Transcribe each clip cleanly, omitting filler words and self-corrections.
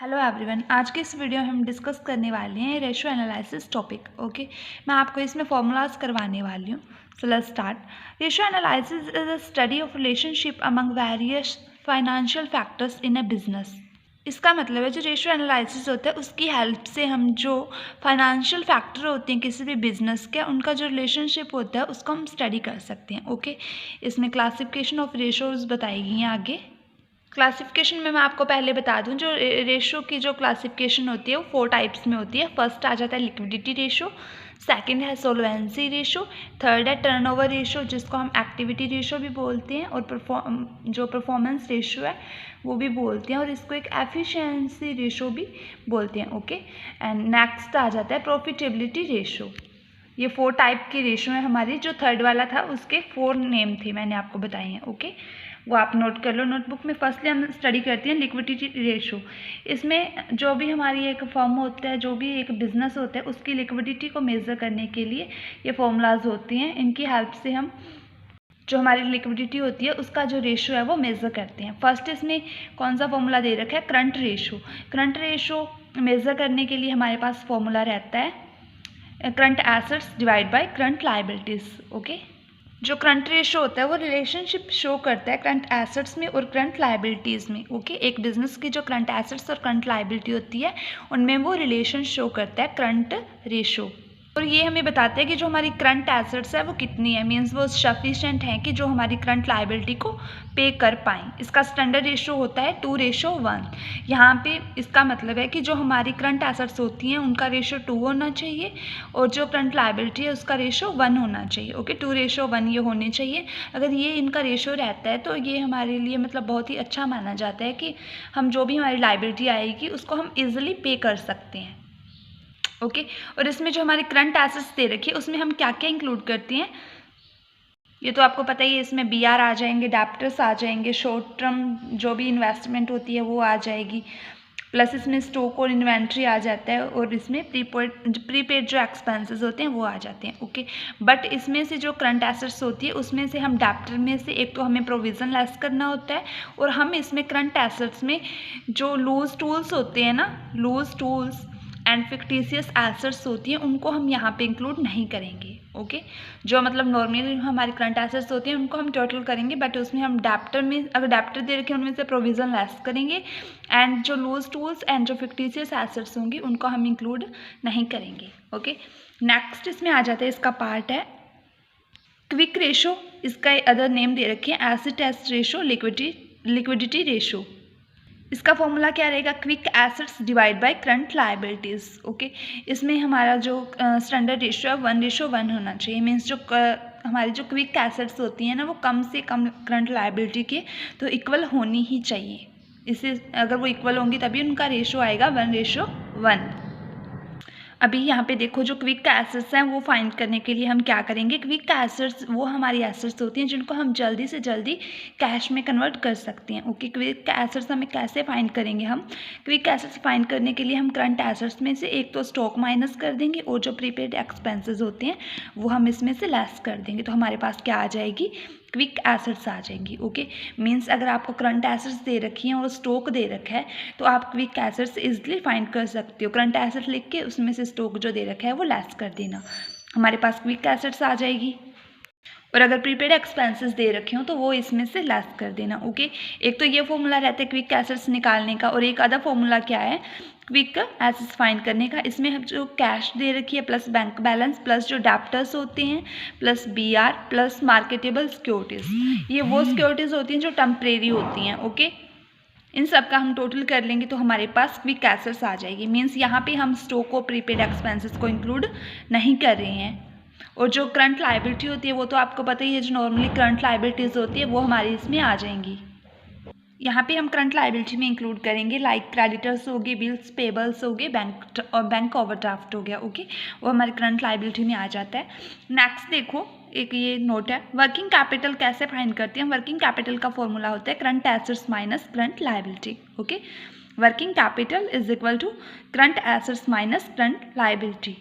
Hello everyone, आज के इस वीडियो में हम डिस्कस करने वाले हैं रेशो एनालिसिस टॉपिक। ओके, मैं आपको इसमें फॉर्मूलाज करवाने वाली हूँ। So let's start. Ratio analysis is a study of relationship among various financial factors in a business. इसका मतलब है जो रेशो एनालिसिस होता है उसकी हेल्प से हम जो फाइनेंशियल फैक्टर होते हैं किसी भी बिजनेस के, उनका जो रिलेशनशिप होता है उसको हम स्टडी कर सकते हैं। ओके, इसमें क्लासिफिकेशन ऑफ रेशोज बताई गई हैं आगे। क्लासिफिकेशन में मैं आपको पहले बता दूं, जो रेशो की जो क्लासिफिकेशन होती है वो 4 टाइप्स में होती है। फर्स्ट आ जाता है लिक्विडिटी रेशो, सेकंड है सोलवेंसी रेशो, थर्ड है टर्नओवर रेशो जिसको हम एक्टिविटी रेशो भी बोलते हैं, और परफॉर्मेंस रेशो है वो भी बोलते हैं, और इसको एक एफिशिएंसी रेशो भी बोलते हैं। ओके, एंड नेक्स्ट आ जाता है प्रॉफिटेबिलिटी रेशो। ये 4 टाइप की रेशो है हमारी। जो थर्ड वाला था उसके 4 नेम थे, मैंने आपको बताए हैं। ओके, वो आप नोट कर लो नोटबुक में। फर्स्टली हम स्टडी करते हैं लिक्विडिटी रेशो। इसमें जो भी हमारी एक फर्म होता है, जो भी एक बिजनेस होता है, उसकी लिक्विडिटी को मेज़र करने के लिए ये फॉर्मूलाज होती हैं। इनकी हेल्प से हम जो हमारी लिक्विडिटी होती है उसका जो रेशो है वो मेज़र करते हैं। फर्स्ट इसमें कौन सा फॉर्मूला दे रखा है? Current ratio. Current ratio measure करने के लिए हमारे पास फॉर्मूला रहता है current assets divide by current liabilities. Okay, जो करंट रेशो होता है वो रिलेशनशिप शो करता है करंट एसेट्स में और करंट लायबिलिटीज़ में। ओके, एक बिजनेस की जो करंट एसेट्स और करंट लायबिलिटी होती है उनमें वो रिलेशन शो करता है करंट रेशो। और ये हमें बताते हैं कि जो हमारी करंट एसेट्स है वो कितनी है, मींस वो सफिशिएंट है कि जो हमारी करंट लायबिलिटी को पे कर पाएँ। इसका स्टैंडर्ड रेशो होता है 2:1। यहाँ पे इसका मतलब है कि जो हमारी करंट एसेट्स होती हैं उनका रेशो 2 होना चाहिए, और जो करंट लायबिलिटी है उसका रेशो 1 होना चाहिए। ओके, 2:1 ये होने चाहिए। अगर ये इनका रेशो रहता है तो ये हमारे लिए मतलब बहुत ही अच्छा माना जाता है कि हम जो भी हमारी लायबिलिटी आएगी उसको हम ईजिली पे कर सकते हैं। ओके, और इसमें जो हमारी करंट एसेट्स दे रखी है उसमें हम क्या क्या इंक्लूड करते हैं ये तो आपको पता ही है। इसमें बीआर आ जाएंगे, डेप्टर्स आ जाएंगे, शॉर्ट टर्म जो भी इन्वेस्टमेंट होती है वो आ जाएगी, प्लस इसमें स्टॉक और इन्वेंट्री आ जाता है, और इसमें प्रीपेड जो एक्सपेंसेस होते हैं वो आ जाते हैं। ओके, बट इसमें से जो करंट एसेट्स होती है उसमें से हम डेप्टर में से एक तो हमें प्रोविज़न लेस करना होता है, और हम इसमें करंट एसेट्स में जो लूज टूल्स होते हैं ना, loose tools and fictitious assets होती हैं उनको हम यहाँ पे इंक्लूड नहीं करेंगे। ओके, जो मतलब नॉर्मली हमारी करंट एसेट्स होती हैं उनको हम टोटल करेंगे, बट उसमें हम डेप्टर में, अगर डेप्टर दे रखे हैं उनमें से प्रोविज़न लेस करेंगे, एंड जो लूज टूल्स एंड जो फिक्टिशियस एसेट्स होंगी उनको हम इंक्लूड नहीं करेंगे। ओके, नेक्स्ट इसमें आ जाता है, इसका पार्ट है क्विक रेशो। इसका अदर नेम दे रखे हैं acid test ratio, liquidity ratio. इसका फॉर्मूला क्या रहेगा? Quick assets divide by current liabilities. Okay, इसमें हमारा जो स्टैंडर्ड रेशो है 1:1 होना चाहिए। मीन्स जो हमारी जो क्विक एसेट्स होती हैं ना वो कम से कम करंट लायबिलिटी के तो इक्वल होनी ही चाहिए। इससे अगर वो इक्वल होंगी तभी उनका रेशो आएगा 1:1। अभी यहाँ पे देखो, जो क्विक एसेट्स हैं वो फाइंड करने के लिए हम क्या करेंगे? क्विक एसेट्स वो हमारी एसेट्स होती हैं जिनको हम जल्दी से जल्दी कैश में कन्वर्ट कर सकते हैं। ओके, क्विक एसेट्स हमें कैसे फाइंड करेंगे? हम क्विक एसेट्स फाइंड करने के लिए हम करंट एसेट्स में से एक तो स्टॉक माइनस कर देंगे, और जो प्रीपेड एक्सपेंसेस होते हैं वो हम इसमें से लेस कर देंगे, तो हमारे पास क्या आ जाएगी? क्विक एसेट्स आ जाएंगी। ओके, मीन्स अगर आपको करंट एसेट्स दे रखी हैं और स्टॉक दे रखा है तो आप क्विक एसेट्स इजीली फाइंड कर सकते हो। करंट एसेट लिख के उसमें से स्टॉक जो दे रखा है वो लेस कर देना, हमारे पास क्विक एसेट्स आ जाएगी। और अगर प्रीपेड एक्सपेंसेस दे रखे हो तो वो इसमें से लेस कर देना। ओके, एक तो ये फॉर्मूला रहता है क्विक एसेट्स निकालने का, और एक अदर फॉर्मूला क्या है क्विक एसेट्स फाइंड करने का। इसमें हम जो कैश दे रखी है प्लस बैंक बैलेंस प्लस जो डेप्टर्स होते हैं plus BR plus marketable securities, ये वो सिक्योरिटीज़ होती हैं जो टेम्परेरी होती हैं। ओके, इन सब का हम टोटल कर लेंगे तो हमारे पास क्विक एसेट्स आ जाएगी। मीन्स यहाँ पे हम स्टॉक और प्रीपेड एक्सपेंसेस को इंक्लूड नहीं कर रहे हैं। और जो करंट लायबिलिटी होती है वो तो आपको पता ही है, जो नॉर्मली करंट लायबिलिटीज़ होती है वो हमारी इसमें आ जाएंगी। यहाँ पे हम करंट लायबिलिटी में इंक्लूड करेंगे लाइक क्रेडिटर्स हो गए, बिल्स पेबल्स हो गए, बैंक ओवरड्राफ्ट हो गया। ओके, वो हमारी करंट लायबिलिटी में आ जाता है। नेक्स्ट देखो, एक ये नोट है, वर्किंग कैपिटल कैसे फाइंड करते हैं? वर्किंग कैपिटल का फॉर्मूला होता है current assets minus current liability. Okay, working capital is equal to current assets minus current liability.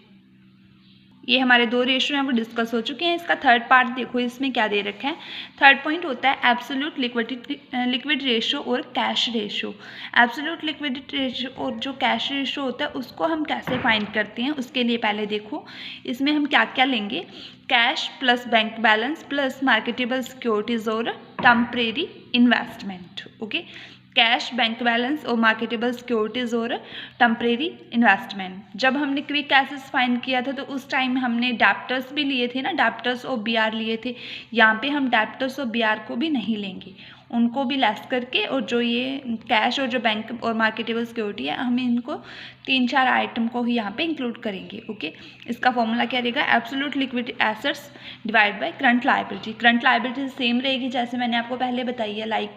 ये हमारे 2 रेशो हैं वो डिस्कस हो चुके हैं। इसका थर्ड पार्ट देखो, इसमें क्या दे रखा है। थर्ड पॉइंट होता है एब्सोल्यूट लिक्विड रेशो और cash ratio. Absolute liquidity ratio और जो कैश रेशो होता है उसको हम कैसे फाइंड करते हैं, उसके लिए पहले देखो इसमें हम क्या क्या लेंगे। Cash plus bank balance plus marketable securities और temporary investment. Okay, cash, bank balance और मार्केटेबल सिक्योरिटीज़ और टेम्परेरी इन्वेस्टमेंट। जब हमने क्विक एसेट्स फाइंड किया था तो उस टाइम हमने डेप्टर्स भी लिए थे ना, डेप्टर्स और बीआर लिए थे। यहाँ पे हम डेप्टर्स और बीआर को भी नहीं लेंगे, उनको भी लेस करके, और जो ये कैश और जो बैंक और मार्केटेबल सिक्योरिटी है हम इनको 3-4 आइटम को ही यहाँ पे इंक्लूड करेंगे। ओके, इसका फॉर्मूला क्या रहेगा, absolute liquid assets divide by current liability. Current liability same रहेगी जैसे मैंने आपको पहले बताई है, लाइक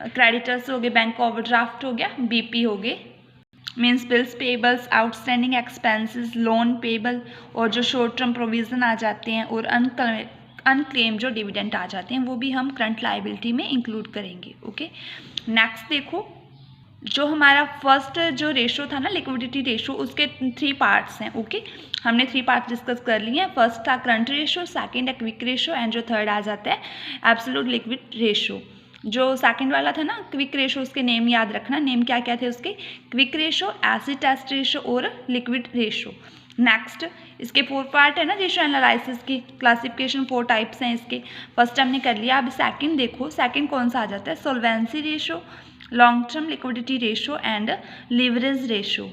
क्रेडिटर्स हो गए, बैंक ओवरड्राफ्ट हो गया, बीपी हो गए, means bills payables, outstanding expenses, loan payable, और जो शॉर्ट टर्म प्रोविज़न आ जाते हैं और अनक्लेम जो डिविडेंड आ जाते हैं वो भी हम करंट लायबिलिटी में इंक्लूड करेंगे। ओके, नेक्स्ट देखो, जो हमारा फर्स्ट जो रेशो था ना लिक्विडिटी रेशो, उसके 3 पार्ट्स हैं। ओके, हमने 3 पार्ट डिस्कस कर लिए हैं। फर्स्ट था करंट रेशो, सेकंड है क्विक रेशो, एंड जो थर्ड आ जाता है एब्सोल्यूट लिक्विड रेशो। जो सेकंड वाला था ना क्विक रेशो, उसके नेम याद रखना, नेम क्या क्या थे उसके, quick ratio, acid test ratio और लिक्विड रेशो। नेक्स्ट, इसके 4 पार्ट है ना रेशो एनालिसिस की, क्लासिफिकेशन 4 टाइप्स हैं इसके। फर्स्ट हमने कर लिया, अब सेकंड देखो, सेकंड कौन सा आ जाता है, solvency ratio, long term liquidity ratio and leverage ratio.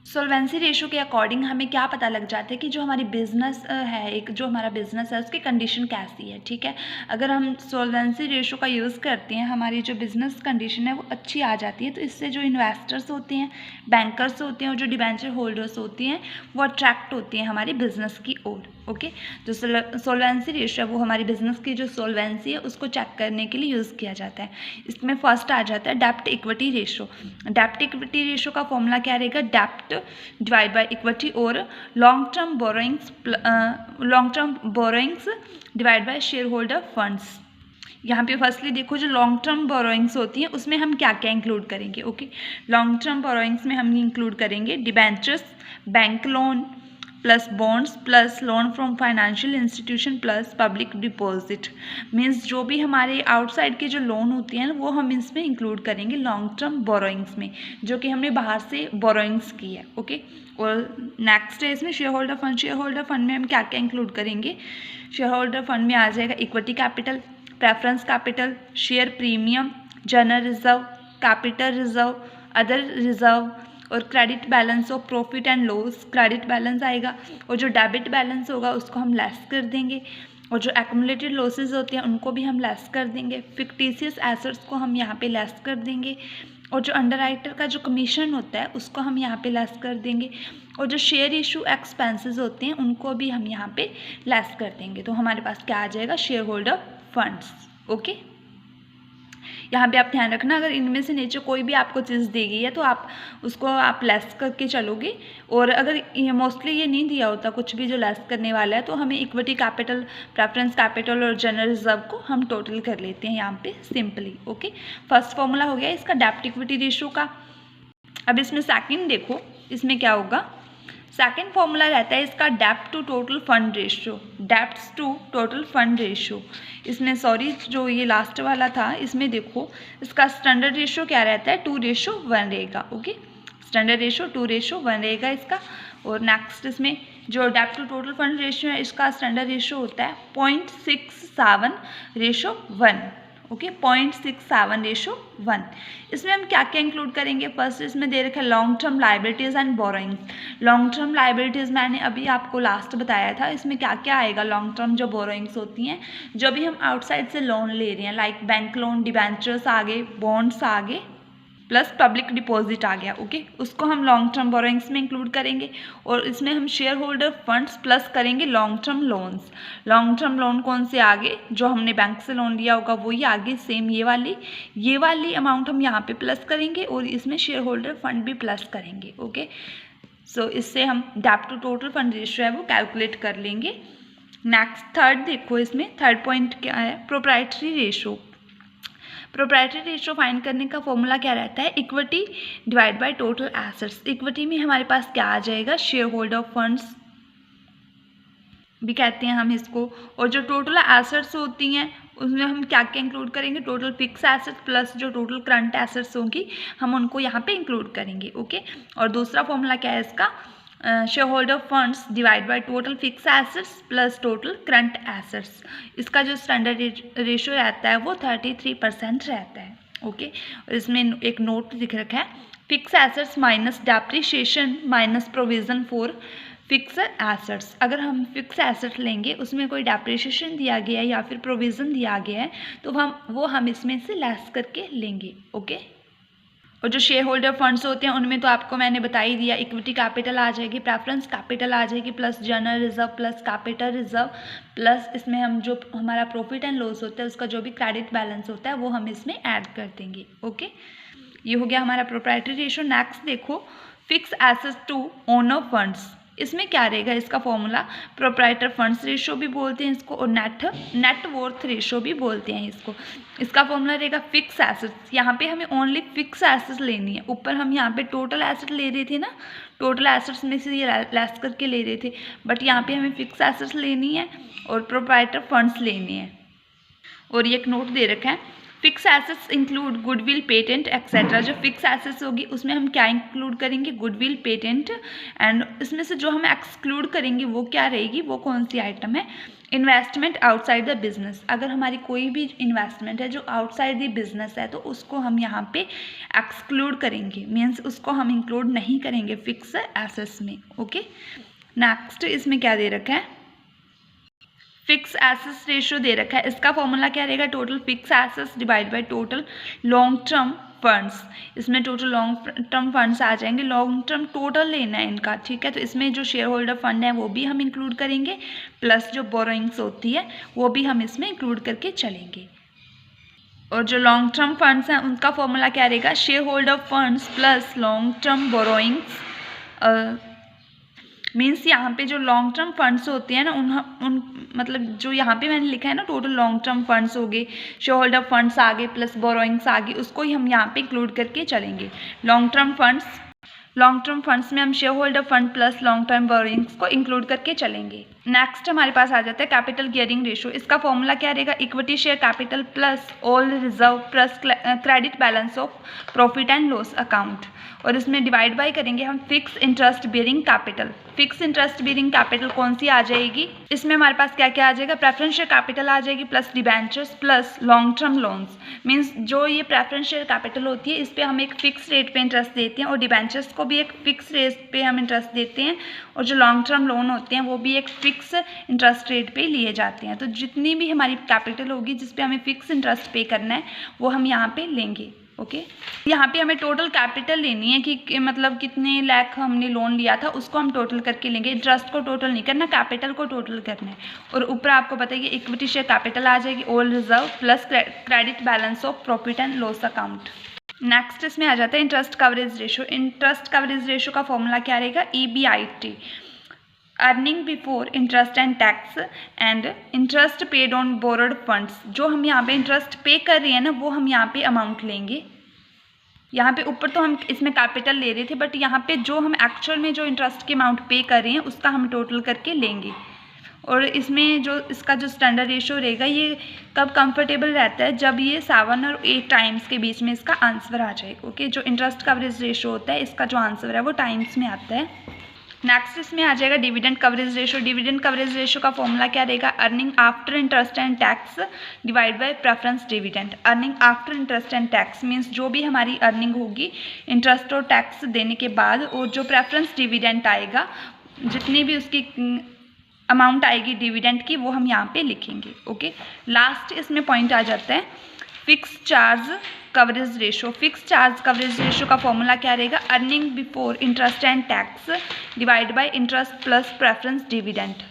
Solvency ratio के अकॉर्डिंग हमें क्या पता लग जाता है कि जो हमारी बिजनेस है, एक जो हमारा बिजनेस है उसकी कंडीशन कैसी है। ठीक है, अगर हम सॉल्वेंसी रेशो का यूज़ करते हैं, हमारी जो बिजनेस कंडीशन है वो अच्छी आ जाती है, तो इससे जो इन्वेस्टर्स होते हैं, बैंकर्स होते हैं और जो डिबेंचर होल्डर्स होती हैं वो अट्रैक्ट होती हैं हमारी बिजनेस की ओर। ओके, जो सॉल्वेंसी रेशो है वो हमारी बिजनेस की जो सॉल्वेंसी है उसको चेक करने के लिए यूज़ किया जाता है। इसमें फर्स्ट आ जाता है डेप्ट इक्विटी रेशो। डेप्ट इक्विटी रेशो का फॉर्मूला क्या रहेगा, डेप्ट डिवाइड बाय इक्विटी और long term borrowings divide by share holder funds. यहाँ पे फर्स्टली देखो, जो लॉन्ग टर्म बोरोइंग्स होती हैं उसमें हम क्या क्या इंक्लूड करेंगे। ओके, लॉन्ग टर्म बोरोइंग्स में हम इंक्लूड करेंगे debentures, bank loan plus bonds plus lone from financial institution plus public deposit. Means जो भी हमारे आउटसाइड के जो लोन होती हैं वो हम इसमें इंक्लूड करेंगे लॉन्ग टर्म बोरोइंग्स में, जो कि हमने बाहर से बोरोइंग्स की है। ओके, और नेक्स्ट है इसमें share holder fund. Share holder fund में हम क्या क्या इंक्लूड करेंगे, शेयर होल्डर फंड में आ जाएगा equity capital, preference capital, share premium, general reserve, capital reserve, other reserve और credit balance of profit and loss. Credit balance आएगा और जो डेबिट बैलेंस होगा उसको हम लेस कर देंगे, और जो एक्यूमुलेटेड लॉसेस होते हैं उनको भी हम लेस कर देंगे। फिक्टिशियस एसेट्स को हम यहाँ पे लेस कर देंगे, और जो अंडर राइटर का जो कमीशन होता है उसको हम यहाँ पे लेस कर देंगे, और जो शेयर इशू एक्सपेंसेस होते हैं उनको भी हम यहाँ पे लेस कर देंगे। तो हमारे पास क्या आ जाएगा, शेयर होल्डर फंड्स। ओके, यहाँ पे आप ध्यान रखना, अगर इनमें से नीचे कोई भी आपको चीज़ दी गई है तो आप उसको आप लेस करके चलोगे, और अगर मोस्टली ये नहीं दिया होता कुछ भी जो लेस करने वाला है तो हमें इक्विटी कैपिटल, प्रेफरेंस कैपिटल और जनरल रिजर्व को हम टोटल कर लेते हैं यहाँ पे सिंपली। ओके, फर्स्ट फॉर्मूला हो गया इसका डेप्ट इक्विटी रेशो का। अब इसमें सेकेंड देखो, इसमें क्या होगा, सेकेंड फॉर्मूला रहता है इसका डेप्ट to total fund ratio, debts to total fund ratio. इसमें सॉरी, जो ये लास्ट वाला था इसमें देखो इसका स्टैंडर्ड रेशियो क्या रहता है, 2:1 रहेगा। ओके, स्टैंडर्ड रेशियो 2:1 रहेगा इसका। और नेक्स्ट इसमें जो डेप्ट टू टोटल फंड रेशियो है इसका स्टैंडर्ड रेशियो होता है 0.67:1। ओके, 0.67:1। इसमें हम क्या क्या इंक्लूड करेंगे, फर्स्ट इसमें दे रखा है long term liabilities and borrowings. Long term liabilities मैंने अभी आपको लास्ट बताया था, इसमें क्या क्या आएगा, लॉन्ग टर्म जो बोरोइंग्स होती हैं, जो भी हम आउटसाइड से लोन ले रहे हैं, लाइक बैंक लोन, डिबेंचर्स आ गए, बॉन्ड्स आ गए, प्लस पब्लिक डिपॉजिट आ गया। ओके, उसको हम लॉन्ग टर्म बोरोइंग्स में इंक्लूड करेंगे, और इसमें हम शेयर होल्डर फंड्स प्लस करेंगे long term loans. Long term loan कौन से आगे, जो हमने बैंक से लोन लिया होगा वही आगे सेम ये वाली अमाउंट हम यहाँ पे प्लस करेंगे, और इसमें शेयर होल्डर फंड भी प्लस करेंगे। ओके, सो इससे हम डेप्ट टू टोटल फंड रेशियो है वो कैलकुलेट कर लेंगे। नेक्स्ट थर्ड देखो, इसमें थर्ड पॉइंट क्या है, proprietary ratio. Proprietary ratio find करने का फॉर्मूला क्या रहता है, equity divide by total assets. Equity में हमारे पास क्या आ जाएगा, शेयर होल्डर फंड्स भी कहते हैं हम इसको। और जो टोटल एसेट्स होती हैं उसमें हम क्या क्या इंक्लूड करेंगे, टोटल फिक्स एसेट्स प्लस जो टोटल करंट एसेट्स होंगी हम उनको यहाँ पे इंक्लूड करेंगे। ओके, और दूसरा फॉर्मूला क्या है इसका, share holder funds divide by total fix assets plus total current assets. इसका जो स्टैंडर्ड रेशियो रहता है वो 33% रहता है। ओके, और इसमें एक नोट लिख रखा है, fix assets minus depreciation minus provision for fix assets. अगर हम फिक्स एसेट लेंगे उसमें कोई डेप्रिसिएशन दिया गया है या फिर प्रोविज़न दिया गया है तो हम इसमें से लेस करके लेंगे। ओके, और जो शेयर होल्डर फंड्स होते हैं उनमें तो आपको मैंने बता ही दिया, इक्विटी कैपिटल आ जाएगी, प्रेफरेंस कैपिटल आ जाएगी, plus general reserve plus capital reserve, plus इसमें हम जो हमारा प्रॉफिट एंड लॉस होता है उसका जो भी क्रेडिट बैलेंस होता है वो हम इसमें ऐड कर देंगे। ओके, ये हो गया हमारा प्रोप्राइटरी रेशियो। नेक्स्ट देखो, fix assets to owner funds. इसमें क्या रहेगा, इसका फॉर्मूला प्रोप्राइटर फंड्स रेशियो भी बोलते हैं इसको और नेट वर्थ रेशियो भी बोलते हैं इसको। इसका फॉर्मूला रहेगा फिक्स एसेट्स, यहाँ पे हमें ओनली फिक्स एसेट्स लेनी है। ऊपर हम यहाँ पे टोटल एसेट ले रहे थे ना, टोटल एसेट्स में से ये लेस करके ले रहे थे, बट यहाँ पे हमें फिक्स एसेट्स लेनी है और प्रोप्राइटर फंड्स लेनी है। और ये एक नोट दे रखा है, fix assets include goodwill, patent etcetera. जो फिक्स एसेट्स होगी उसमें हम क्या इंक्लूड करेंगे, गुडविल, पेटेंट, एंड इसमें से जो हम एक्सक्लूड करेंगे वो क्या रहेगी, वो कौन सी आइटम है, इन्वेस्टमेंट आउटसाइड द बिजनेस। अगर हमारी कोई भी इन्वेस्टमेंट है जो आउटसाइड द बिजनेस है तो उसको हम यहाँ पे एक्सक्लूड करेंगे, मीन्स उसको हम इंक्लूड नहीं करेंगे फिक्स एसेट्स में। ओके, नेक्स्ट इसमें क्या दे रखा है, फिक्स एसेट्स रेशियो दे रखा है। इसका फॉर्मूला क्या रहेगा, total fix assets divide by total long term funds. इसमें टोटल लॉन्ग टर्म फंड्स आ जाएंगे, लॉन्ग टर्म टोटल लेना है इनका, ठीक है। तो इसमें जो शेयर होल्डर फंड है वो भी हम इंक्लूड करेंगे, प्लस जो बोरोइंग्स होती है वो भी हम इसमें इंक्लूड करके चलेंगे। और जो लॉन्ग टर्म फंड्स हैं उनका फॉर्मूला क्या रहेगा, share holder funds plus long term borrowings. Means यहाँ पे जो लॉन्ग टर्म फंड्स होते हैं ना उन मतलब जो यहाँ पे मैंने लिखा है ना, टोटल लॉन्ग टर्म फंड्स हो गए, शेयर होल्डर फंड्स आ गए प्लस बोरोइंग्स आ गई, उसको ही हम यहाँ पे इंक्लूड करके चलेंगे। लॉन्ग टर्म फंड्स में हम share holder fund plus long term borrowings को इंक्लूड करके चलेंगे। नेक्स्ट हमारे पास आ जाता है कैपिटल गियरिंग रेशियो। इसका फॉर्मूला क्या रहेगा, equity share capital plus all reserve plus credit balance of profit and loss account. और इसमें डिवाइड बाय करेंगे हम fix interest bearing capital. Fix interest bearing capital कौन सी आ जाएगी, इसमें हमारे पास क्या क्या आ जाएगा, प्रेफरेंस शेयर कैपिटल आ जाएगी plus debentures plus long term loans. Means जो ये प्रेफरेंस शेयर कैपिटल होती है इस पर हम एक फिक्स रेट पे इंटरेस्ट देते हैं और डिबेंचर्स को भी एक फिक्स रेट पे हम इंटरेस्ट देते हैं, और जो लॉन्ग टर्म लोन होते हैं वो भी एक फिक्स इंटरेस्ट रेट पे लिए जाते हैं। तो जितनी भी हमारी कैपिटल होगी जिस पे हमें फिक्स इंटरेस्ट पे करना है वो हम यहाँ पे लेंगे। ओके, यहाँ पे हमें टोटल कैपिटल लेनी है कि मतलब कितने लाख हमने लोन लिया था उसको हम टोटल करके लेंगे, इंटरेस्ट को टोटल नहीं करना, कैपिटल को टोटल करना है। और ऊपर आपको बताइए इक्विटी शेयर कैपिटल आ जाएगी, all reserve plus credit balance of profit and loss account. Next इसमें आ जाता है interest coverage ratio. Interest coverage ratio का फॉर्मूला क्या रहेगा, EBIT, earning before interest and tax and interest paid on borrowed funds. जो हम यहाँ पे इंटरेस्ट पे कर रहे हैं ना वो हम यहाँ पे अमाउंट लेंगे। यहाँ पे ऊपर तो हम इसमें कैपिटल ले रहे थे, बट यहाँ पे जो हम एक्चुअल में जो इंटरेस्ट की अमाउंट पे कर रहे हैं उसका हम टोटल करके लेंगे। और इसमें जो इसका जो स्टैंडर्ड रेशियो रहेगा ये कब कंफर्टेबल रहता है, जब ये 7 और 8 टाइम्स के बीच में इसका आंसर आ जाए। ओके, जो इंटरेस्ट कवरेज रेशियो होता है इसका जो आंसर है वो टाइम्स में आता है। नेक्स्ट इसमें आ जाएगा dividend coverage ratio. Dividend coverage ratio का फॉर्मूला क्या रहेगा, earning after interest and tax divide by preference dividend. Earning after interest and tax means जो भी हमारी अर्निंग होगी इंटरेस्ट और टैक्स देने के बाद, और जो प्रेफरेंस डिविडेंड आएगा जितनी भी उसकी अमाउंट आएगी डिविडेंड की वो हम यहाँ पे लिखेंगे। ओके, लास्ट इसमें पॉइंट आ जाता है fix charge coverage ratio. Fix charge coverage ratio का फॉर्मूला क्या रहेगा, earning before interest and tax divide by interest plus preference dividend.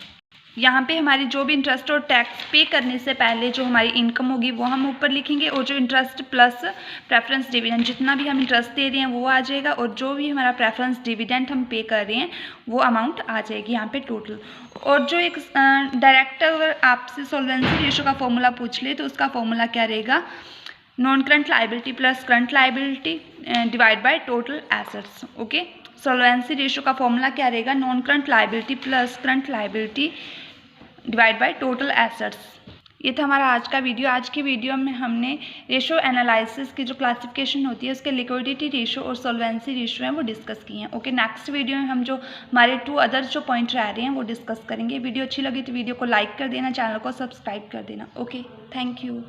यहाँ पे हमारी जो भी इंटरेस्ट और टैक्स पे करने से पहले जो हमारी इनकम होगी वो हम ऊपर लिखेंगे, और जो इंटरेस्ट प्लस प्रेफरेंस डिविडेंड जितना भी हम इंटरेस्ट दे रहे हैं वो आ जाएगा, और जो भी हमारा प्रेफरेंस डिविडेंड हम पे कर रहे हैं वो अमाउंट आ जाएगी यहाँ पे टोटल। और जो एक डायरेक्ट अगर आपसे सॉल्वेंसी रेशियो का फॉर्मूला पूछ ले तो उसका फॉर्मूला क्या रहेगा, non current liability plus current liability divide by total assets. Okay, solvency ratio का फॉर्मूला क्या रहेगा, non current liability plus current liability divide by total assets. ये था हमारा आज का वीडियो। आज की वीडियो में हमने रेशो एनालिसिस की जो क्लासिफिकेशन होती है उसके लिक्विडिटी रेशो और सॉल्वेंसी रेशो हैं वो डिस्कस किए हैं। ओके, नेक्स्ट वीडियो में हम जो हमारे 2 अदर जो पॉइंट रह रहे हैं वो डिस्कस करेंगे। वीडियो अच्छी लगी तो वीडियो को लाइक कर देना, चैनल को सब्सक्राइब कर देना। Okay, thank you.